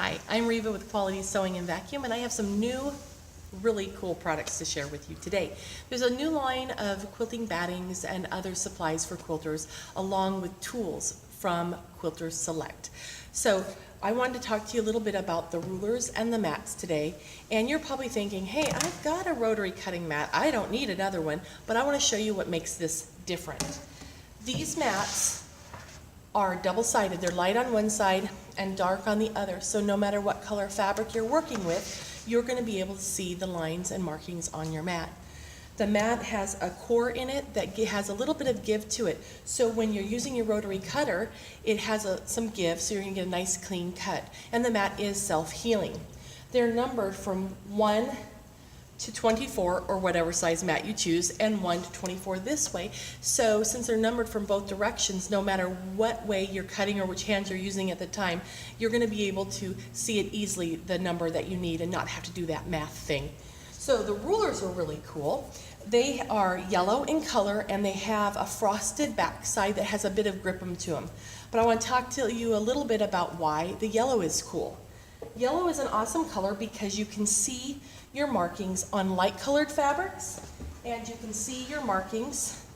Hi, I'm Reva with Quality Sewing and Vacuum, and I have some new really cool products to share with you today. There's a new line of quilting battings and other supplies for quilters, along with tools from Quilters Select. So I wanted to talk to you a little bit about the rulers and the mats today. And you're probably thinking, hey, I've got a rotary cutting mat. I don't need another one, but I want to show you what makes this different. These mats are double-sided. They're light on one side and dark on the other. So no matter what color fabric you're working with, you're going to be able to see the lines and markings on your mat. The mat has a core in it that has a little bit of give to it. So when you're using your rotary cutter, it has some give, so you're going to get a nice clean cut. And the mat is self-healing. They're numbered from 1 to 24, or whatever size mat you choose, and 1 to 24 this way. So since they're numbered from both directions, no matter what way you're cutting or which hands you're using at the time, you're going to be able to see it easily, the number that you need, and not have to do that math thing. So the rulers are really cool. They are yellow in color, and they have a frosted backside that has a bit of grip to them. But I want to talk to you a little bit about why the yellow is cool. Yellow is an awesome color because you can see your markings on light colored fabrics, and you can see your markings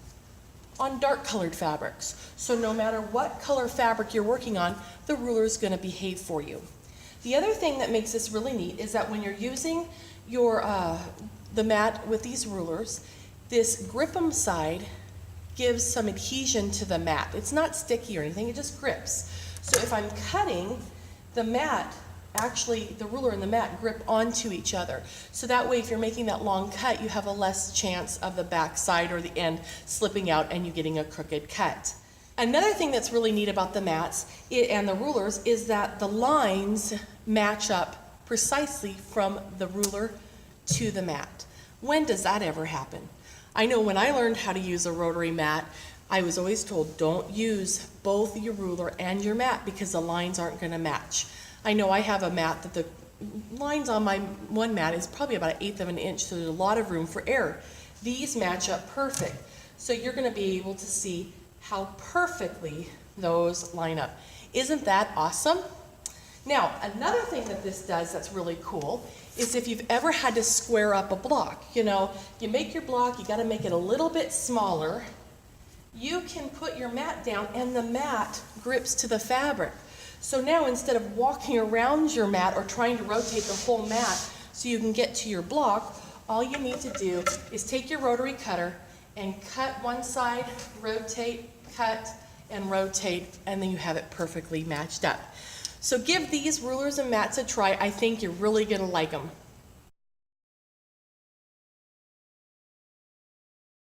on dark colored fabrics. So no matter what color fabric you're working on, the ruler is going to behave for you. The other thing that makes this really neat is that when you're using your the mat with these rulers, this grip-em side gives some adhesion to the mat. It's not sticky or anything, it just grips. So if I'm cutting, the mat, actually the ruler and the mat grip onto each other. So that way if you're making that long cut, you have a less chance of the back side or the end slipping out and you getting a crooked cut. Another thing that's really neat about the mats and the rulers is that the lines match up precisely from the ruler to the mat. When does that ever happen? I know when I learned how to use a rotary mat, I was always told don't use both your ruler and your mat because the lines aren't going to match. I know I have a mat that the lines on my one mat is probably about 1/8 of an inch, so there's a lot of room for error. These match up perfect. So you're going to be able to see how perfectly those line up. Isn't that awesome? Now, another thing that this does that's really cool is if you've ever had to square up a block, you make your block, you got to make it a little bit smaller. You can put your mat down and the mat grips to the fabric. So now instead of walking around your mat or trying to rotate the whole mat so you can get to your block, all you need to do is take your rotary cutter and cut one side, rotate, cut, and rotate, and then you have it perfectly matched up. So give these rulers and mats a try. I think you're really going to like them.